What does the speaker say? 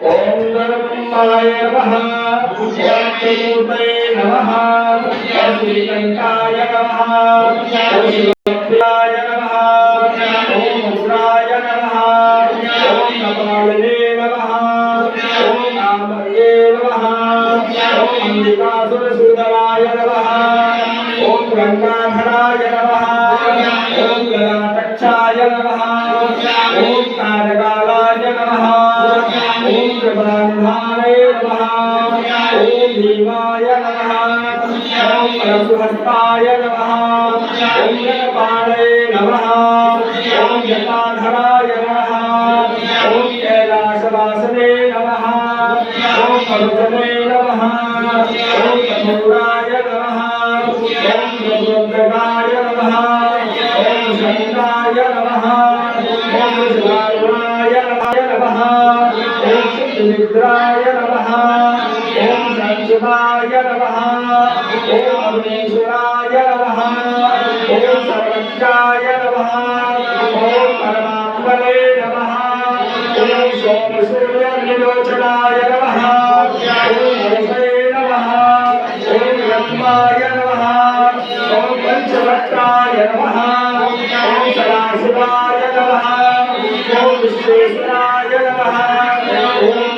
ओम गणपताय नमः पूज्याय नमः श्रीकंठाय नमः ओम शिवाय नमः ओम रुद्राय नमः ओम कपालिने नमः ओम कामये नमः ओम अंबिकासुरसूदनाय नमः ओम गंगाधराय नमः ओम गणाध्यक्षाय नमः ओम तारकालाय नमः ओम प्रबलाय नमः ओम भीमाय नमः ओम परशुहस्ताय नमः ओम जगपालये नमः ओम जटाधराय नमः ओम कैलासवासने नमः ओम परुजने नमः ओम कपूराय नमः ओम रुद्रगाय नमः ओम शंकराय नमः ओम शिवाय नमः ओम निद्राय नमः ओम संशिवाय नमः ओम अग्नीश्वराय नमः ओम सर्वज्ञाय नमः ओम परमात्मने नमः ओम सोमसूर्यनिलोचनाय नमः ओम हरसे नमः ओम ब्रह्माय नमः ओम पंचवक्त्राय नमः ओम सदाशिवाय नमः ओम विश्वेश्वराय नमः ओम